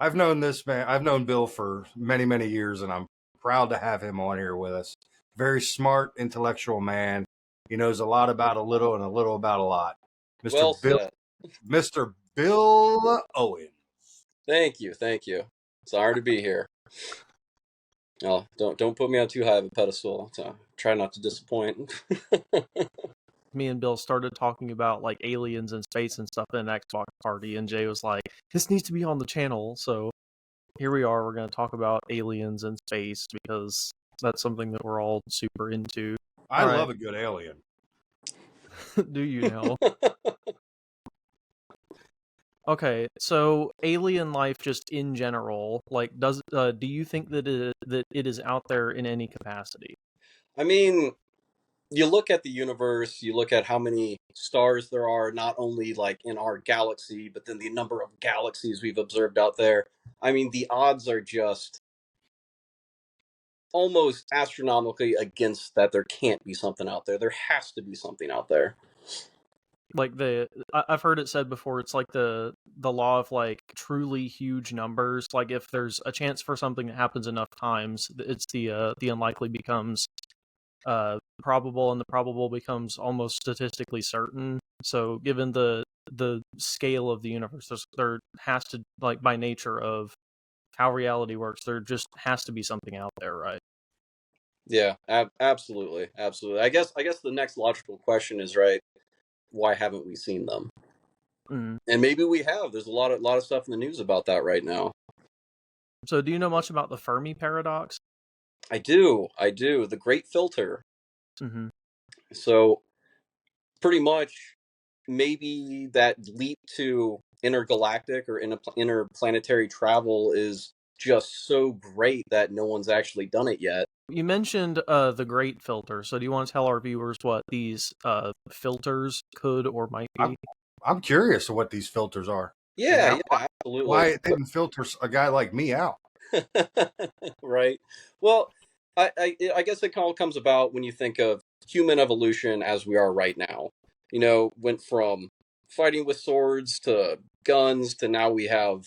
I've known this man. I've known Bill for many, many years, and I'm proud to have him on here with us. Very smart, intellectual man. He knows a lot about a little and a little about a lot. Mr. Well Bill, said. Mr. Bill Owen. Thank you, thank you. It's an honor to be here. Oh, don't put me on too high of a pedestal. So try not to disappoint. Me and Bill started talking about like aliens and space and stuff in an Xbox party, and Jay was like, "This needs to be on the channel." So here we are. We're going to talk about aliens and space because that's something that we're all super into. I All love right. a good alien. Do you now? Okay, so alien life just in general, like do you think that it is out there in any capacity? I mean, you look at the universe, you look at how many stars there are, not only like in our galaxy, but then the number of galaxies we've observed out there. I mean, the odds are just almost astronomically against that there can't be something out there. There has to be something out there. Like I've heard it said before, it's like the law of like truly huge numbers. Like if there's a chance for something that happens enough times, it's the unlikely becomes probable, and the probable becomes almost statistically certain. So given the scale of the universe, there has to, like, by nature of how reality works, there just has to be something out there, right? Yeah, absolutely, absolutely. I guess the next logical question is, right, why haven't we seen them? Mm. And maybe we have. There's a lot of stuff in the news about that right now. So do you know much about the Fermi paradox? I do. I do. The Great Filter. Mm-hmm. So pretty much maybe that leap to intergalactic or interplanetary travel is just so great that no one's actually done it yet. You mentioned the Great Filter, so do you want to tell our viewers what these filters could or might be? I'm curious of what these filters are. And Yeah, yeah, why absolutely. it didn't filter a guy like me out. Right. Well, I guess it all comes about when you think of human evolution as we are right now. You know, went from fighting with swords to guns to now we have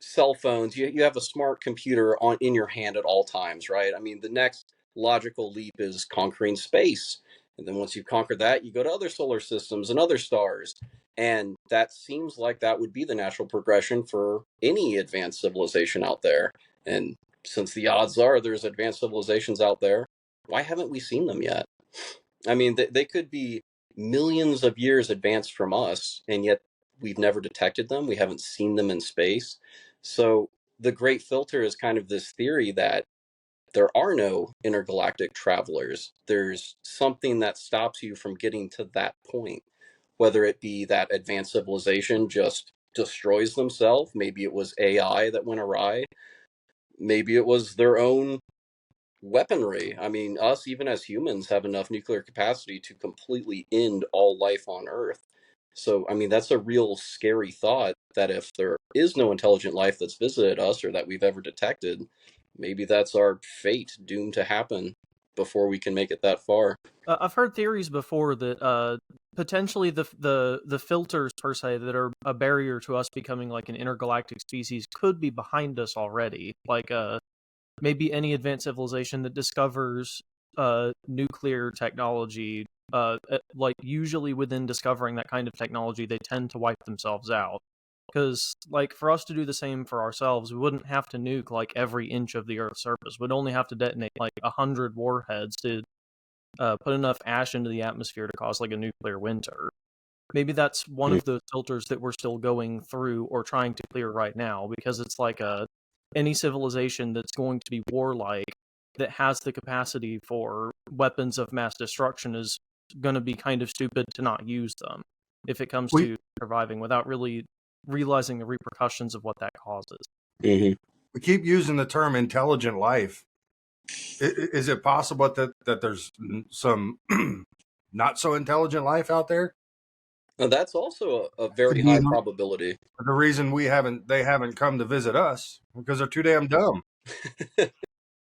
cell phones. You have a smart computer on in your hand at all times, right? I mean, the next logical leap is conquering space. And then once you've conquered that, you go to other solar systems and other stars. And that seems like that would be the natural progression for any advanced civilization out there. And since the odds are there's advanced civilizations out there, why haven't we seen them yet? I mean, they could be millions of years advanced from us, and yet we've never detected them. We haven't seen them in space. So the Great Filter is kind of this theory that there are no intergalactic travelers. There's something that stops you from getting to that point, whether it be that advanced civilization just destroys themselves. Maybe it was AI that went awry. Maybe it was their own weaponry. I mean, us, even as humans, have enough nuclear capacity to completely end all life on Earth. So, I mean, that's a real scary thought that if there is no intelligent life that's visited us or that we've ever detected, maybe that's our fate doomed to happen before we can make it that far. I've heard theories before that potentially the filters per se that are a barrier to us becoming like an intergalactic species could be behind us already. Like maybe any advanced civilization that discovers nuclear technology. Like usually within discovering that kind of technology, they tend to wipe themselves out. Because, like, for us to do the same for ourselves, we wouldn't have to nuke like every inch of the Earth's surface. We'd only have to detonate like 100 warheads to put enough ash into the atmosphere to cause like a nuclear winter. Maybe that's one of those filters that we're still going through or trying to clear right now, because it's like any civilization that's going to be warlike that has the capacity for weapons of mass destruction is going to be kind of stupid to not use them if it comes We to surviving without really realizing the repercussions of what that causes. Mm-hmm. we keep using the term intelligent life. Is it possible that there's some not so intelligent life out there? Now, that's also a Could very be high probability. the reason they haven't come to visit us because they're too damn dumb.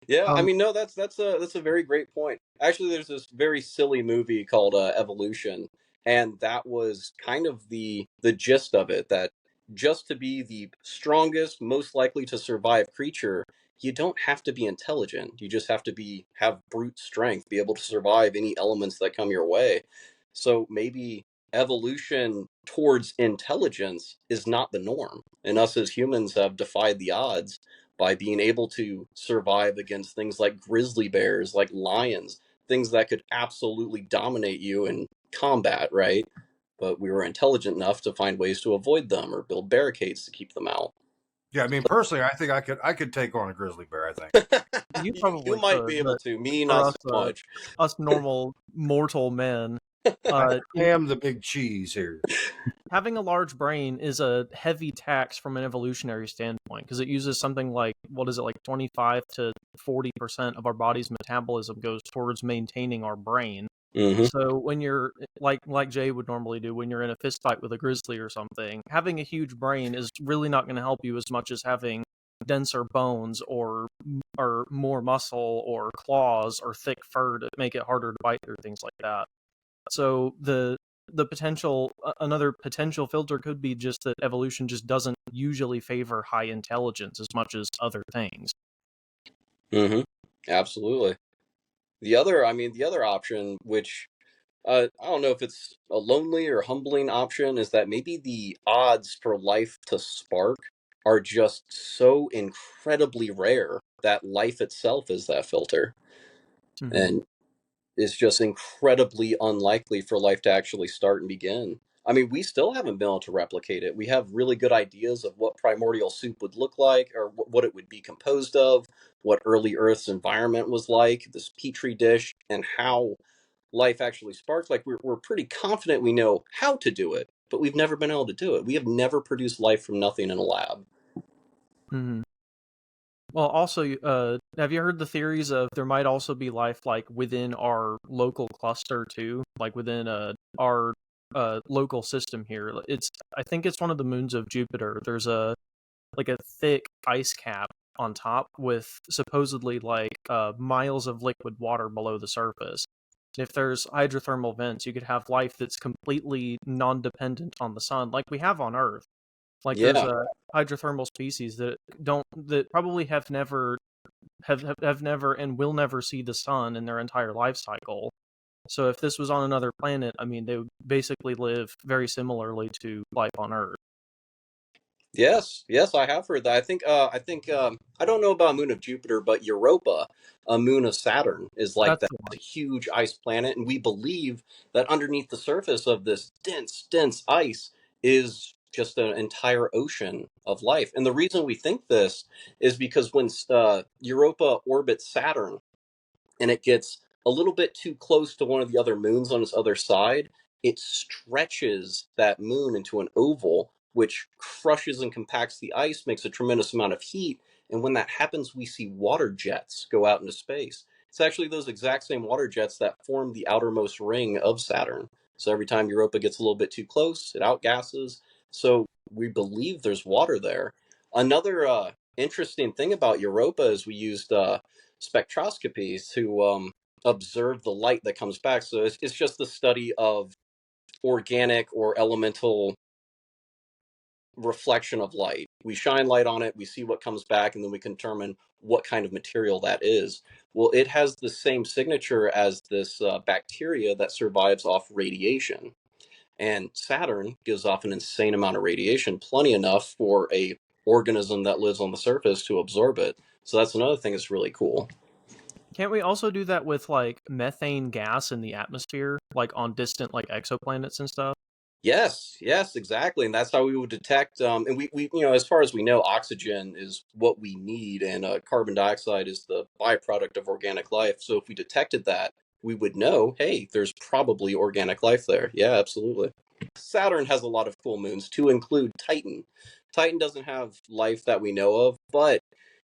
Yeah, I Um, mean, no, that's a very great point. Actually, there's this very silly movie called Evolution, and that was kind of the gist of it. That just to be the strongest, most likely to survive creature, you don't have to be intelligent. You just have to have brute strength, be able to survive any elements that come your way. So maybe evolution towards intelligence is not the norm. And us as humans have defied the odds by being able to survive against things like grizzly bears, like lions, things that could absolutely dominate you in combat, right? But we were intelligent enough to find ways to avoid them or build barricades to keep them out. Yeah, I mean, personally, I think I could take on a grizzly bear. I think. You You probably might could, be able but to. Me, for not us, so much. us normal mortal men, I am the big cheese here. having a large brain is a heavy tax from an evolutionary standpoint because it uses something like, what is it, like 25 to 40% of our body's metabolism goes towards maintaining our brain. Mm-hmm. So when you're like Jay would normally do when you're in a fist fight with a grizzly or something, having a huge brain is really not going to help you as much as having denser bones or more muscle or claws or thick fur to make it harder to bite through, things like that. So the potential another potential filter could be just that evolution just doesn't usually favor high intelligence as much as other things. Mm-hmm. Absolutely. The other option, which I don't know if it's a lonely or humbling option, is that maybe the odds for life to spark are just so incredibly rare that life itself is that filter. Mm-hmm. And it's just incredibly unlikely for life to actually start and begin. I mean, we still haven't been able to replicate it. We have really good ideas of what primordial soup would look like, or what it would be composed of, what early Earth's environment was like, this petri dish, and how life actually sparks. Like, we're pretty confident we know how to do it, but we've never been able to do it. We have never produced life from nothing in a lab. Mm-hmm. Well, also, have you heard the theories of there might also be life like within our local cluster too, like within our local system here? I think it's one of the moons of Jupiter. There's a thick ice cap on top with supposedly miles of liquid water below the surface. If there's hydrothermal vents, you could have life that's completely non-dependent on the sun, like we have on Earth. Like there's Yeah. a hydrothermal species that probably have never and will never see the sun in their entire life cycle. So if this was on another planet, I mean, they would basically live very similarly to life on Earth. Yes, yes, I have heard that. I don't know about moon of Jupiter, but Europa, a moon of Saturn, is like That's that. the It's one. a huge ice planet, and we believe that underneath the surface of this dense ice is just an entire ocean of life. And the reason we think this is because when Europa orbits Saturn, and it gets a little bit too close to one of the other moons on its other side, it stretches that moon into an oval, which crushes and compacts the ice, makes a tremendous amount of heat. And when that happens, we see water jets go out into space. It's actually those exact same water jets that form the outermost ring of Saturn. So every time Europa gets a little bit too close, it outgasses. So we believe there's water there. Another interesting thing about Europa is we used spectroscopy to observe the light that comes back. So it's just the study of organic or elemental reflection of light. We shine light on it, we see what comes back, and then we can determine what kind of material that is. Well, it has the same signature as this bacteria that survives off radiation. And Saturn gives off an insane amount of radiation, plenty enough for a organism that lives on the surface to absorb it. So that's another thing that's really cool. Can't we also do that with like methane gas in the atmosphere, like on distant like exoplanets and stuff? Yes, yes, exactly, and that's how we would detect. And we, as far as we know, oxygen is what we need, and carbon dioxide is the byproduct of organic life. So if we detected that, we would know, hey, there's probably organic life there. Yeah, absolutely. Saturn has a lot of cool moons, to include Titan. Titan doesn't have life that we know of, but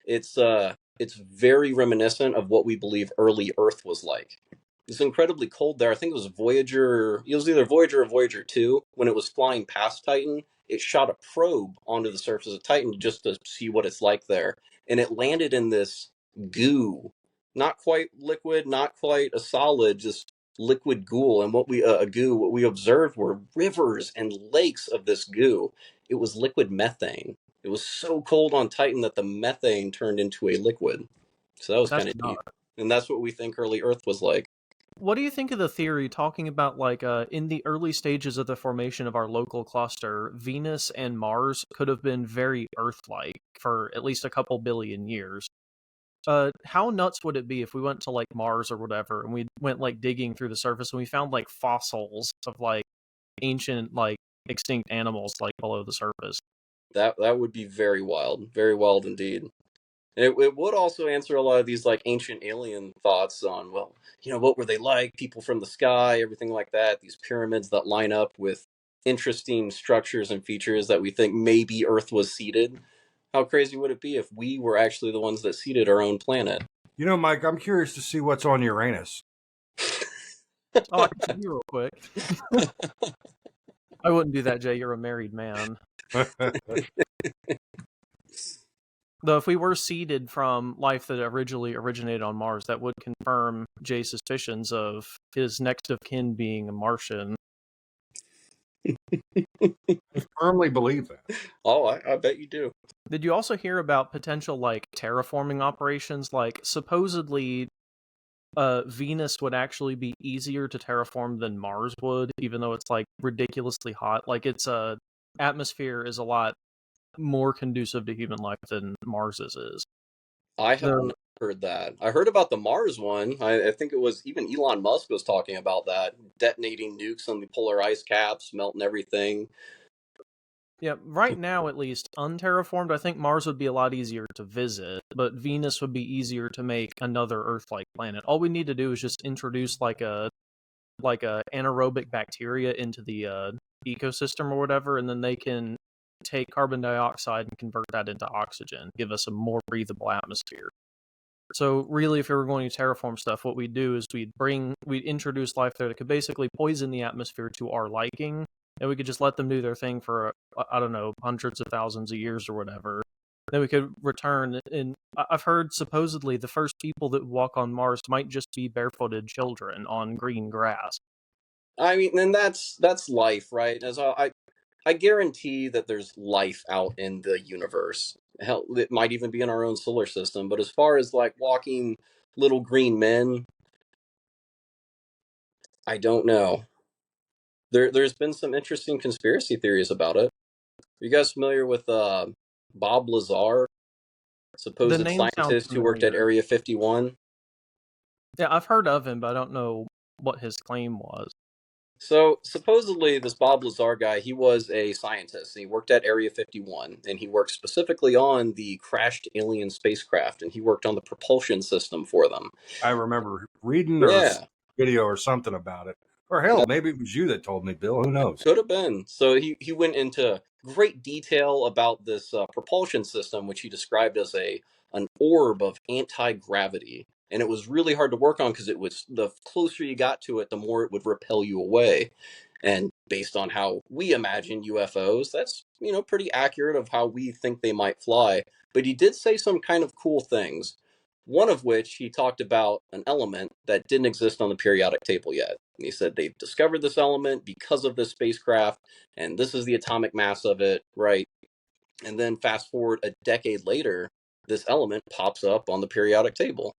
it's very reminiscent of what we believe early Earth was like. It's incredibly cold there. I think it was Voyager. It was either Voyager or Voyager 2. When it was flying past Titan, it shot a probe onto the surface of Titan just to see what it's like there. And it landed in this goo. Not quite liquid, not quite a solid, just liquid goo, and what we observed were rivers and lakes of this goo. It was liquid methane. It was so cold on Titan that the methane turned into a liquid. So that was That's kind of neat. not. And that's what we think early Earth was like. What do you think of the theory talking about like in the early stages of the formation of our local cluster, Venus and Mars could have been very Earth-like for at least a couple billion years? How nuts would it be if we went to like Mars or whatever, and we went like digging through the surface and we found like fossils of like ancient like extinct animals like below the surface? That would be very wild indeed. And it would also answer a lot of these like ancient alien thoughts on, well, what were they like? People from the sky, everything like that. These pyramids that line up with interesting structures and features that we think maybe Earth was seeded. How crazy would it be if we were actually the ones that seeded our own planet? Myke, I'm curious to see what's on Uranus. Oh, I can show you real quick. I wouldn't do that, Jay. You're a married man. Though if we were seeded from life that originally originated on Mars, that would confirm Jay's suspicions of his next of kin being a Martian. I firmly believe that. Oh, I bet you do. Did you also hear about potential like terraforming operations? Like supposedly Venus would actually be easier to terraform than Mars would, even though it's like ridiculously hot. Like its atmosphere is a lot more conducive to human life than Mars's is. I have So, not heard that. I heard about the Mars one. I think it was even Elon Musk was talking about that, detonating nukes on the polar ice caps, melting everything. yeah, right now at least, unterraformed, I think Mars would be a lot easier to visit, but Venus would be easier to make another Earth-like planet. All we need to do is just introduce like a anaerobic bacteria into the ecosystem or whatever, and then they can take carbon dioxide and convert that into oxygen, give us a more breathable atmosphere. So really, if we were going to terraform stuff, what we'd do is we'd introduce life there that could basically poison the atmosphere to our liking, and we could just let them do their thing for, I don't know, hundreds of thousands of years or whatever. Then we could return, and I've heard supposedly the first people that walk on Mars might just be barefooted children on green grass. I mean, and that's life, right? I guarantee that there's life out in the universe. Hell, it might even be in our own solar system. But as far as like walking little green men, I don't know. There's been some interesting conspiracy theories about it. Are you guys familiar with Bob Lazar, The supposed name sounds scientist who worked at familiar. Area 51? Yeah, I've heard of him, but I don't know what his claim was. So supposedly this Bob Lazar guy, he was a scientist and he worked at Area 51 and he worked specifically on the crashed alien spacecraft and he worked on the propulsion system for them. I remember reading or Yeah. video or something about it. Or hell, maybe it was you that told me, Bill. Who knows? Could have been. So he went into great detail about this propulsion system, which he described as an orb of anti-gravity. And it was really hard to work on because it was the closer you got to it, the more it would repel you away. And based on how we imagine UFOs, that's pretty accurate of how we think they might fly. But he did say some kind of cool things. One of which he talked about an element that didn't exist on the periodic table yet. And he said they've discovered this element because of this spacecraft, and this is the atomic mass of it, right? And then fast forward a decade later, this element pops up on the periodic table.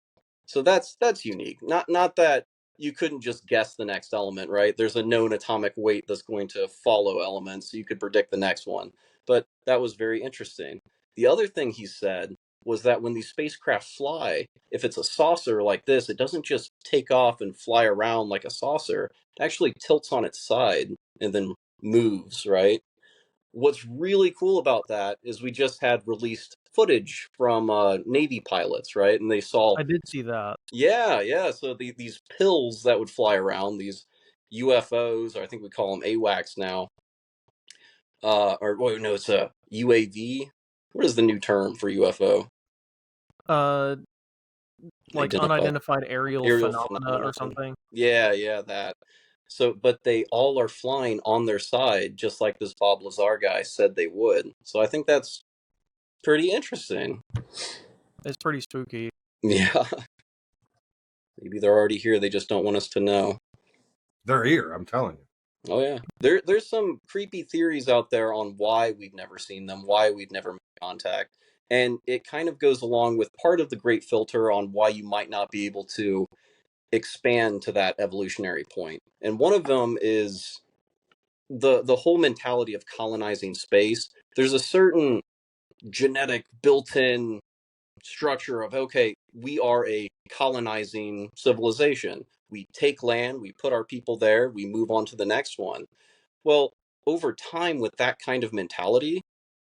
So that's unique. Not that you couldn't just guess the next element, right? There's a known atomic weight that's going to follow elements, so you could predict the next one. But that was very interesting. The other thing he said was that when these spacecraft fly, if it's a saucer like this, it doesn't just take off and fly around like a saucer. It actually tilts on its side and then moves, right? What's really cool about that is we just had released footage from Navy pilots, right? And they saw, I did see that. yeah. So these pills that would fly around, these UFOs, or I think we call them AWACS now, or well, no, it's a UAV. What is the new term for UFO? Like unidentified aerial phenomena or something. Yeah, that. So, but they all are flying on their side, just like this Bob Lazar guy said they would. So I think that's pretty interesting. It's pretty spooky. Yeah. Maybe they're already here, they just don't want us to know. They're here, I'm telling you. Oh yeah, there's some creepy theories out there on why we've never seen them, why we've never made contact, and it kind of goes along with part of the great filter on why you might not be able to expand to that evolutionary point. And one of them is the whole mentality of colonizing space. There's a certain genetic built-in structure of, okay, we are a colonizing civilization. We take land, we put our people there, we move on to the next one. Well, over time, with that kind of mentality,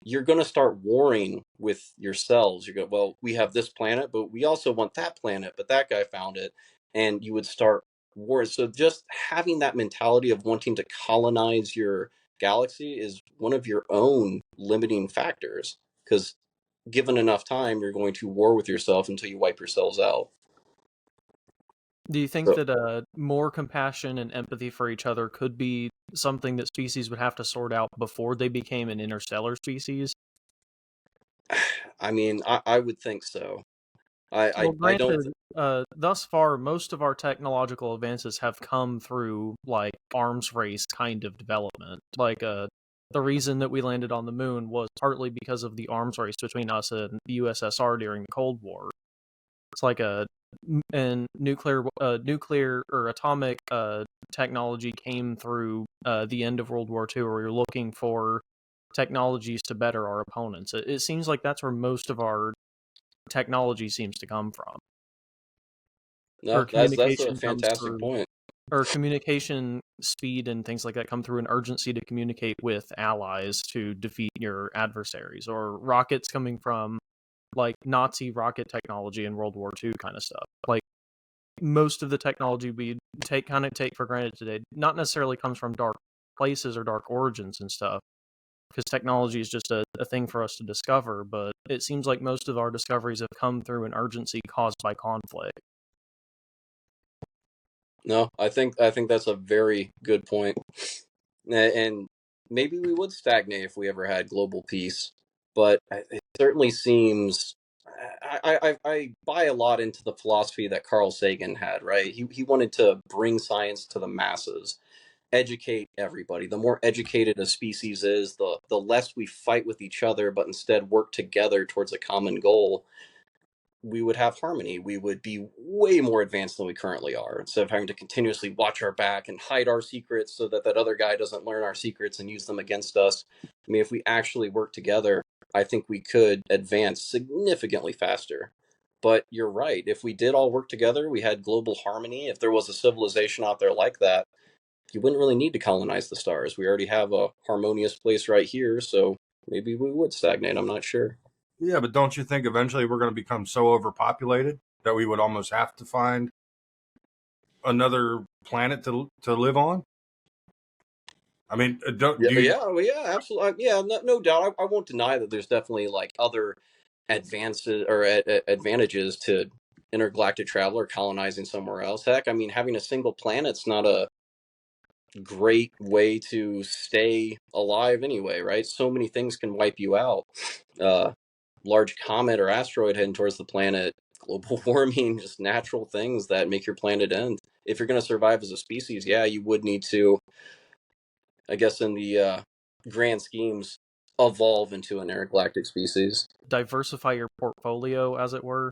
you're going to start warring with yourselves. You go, well, we have this planet, but we also want that planet, but that guy found it. And you would start wars. So just having that mentality of wanting to colonize your galaxy is one of your own limiting factors. Because given enough time, you're going to war with yourself until you wipe yourselves out. Do you think So, that more compassion and empathy for each other could be something that species would have to sort out before they became an interstellar species? I mean, I would think so. Well, I don't. granted, thus far, most of our technological advances have come through, like, arms race kind of development. Like, the reason that we landed on the moon was partly because of the arms race between us and the USSR during the Cold War. It's like and nuclear or atomic technology came through the end of World War II, where you're looking for technologies to better our opponents. It seems like that's where most of our technology seems to come from. Or No, that's a communication comes fantastic through, point. or communication speed and things like that come through an urgency to communicate with allies to defeat your adversaries, or rockets coming from like Nazi rocket technology in World War II kind of stuff. Like, most of the technology we take for granted today not necessarily comes from dark places or dark origins and stuff, because technology is just a thing for us to discover, but it seems like most of our discoveries have come through an urgency caused by conflict. No, I think that's a very good point. And maybe we would stagnate if we ever had global peace, but it certainly seems. I buy a lot into the philosophy that Carl Sagan had, right? He wanted to bring science to the masses, educate everybody. The more educated a species is, the less we fight with each other, but instead work together towards a common goal. We would have harmony. We would be way more advanced than we currently are. Instead of having to continuously watch our back and hide our secrets so that that other guy doesn't learn our secrets and use them against us. I mean, if we actually work together, I think we could advance significantly faster. But you're right. If we did all work together, we had global harmony. If there was a civilization out there like that, you wouldn't really need to colonize the stars. We already have a harmonious place right here, so maybe we would stagnate. I'm not sure. Yeah, but don't you think eventually we're going to become so overpopulated that we would almost have to find another planet to live on? I mean, don't Yeah, do you? yeah, well, yeah, absolutely. Yeah, no doubt. I won't deny that there's definitely like other advances or advantages to intergalactic travel or colonizing somewhere else. Heck, I mean, having a single planet's not a great way to stay alive anyway, right? So many things can wipe you out. Uh, Large comet or asteroid heading towards the planet, global warming, just natural things that make your planet end. If you're going to survive as a species, yeah, you would need to, I guess, in the grand schemes, evolve into an intergalactic species. Diversify your portfolio, as it were.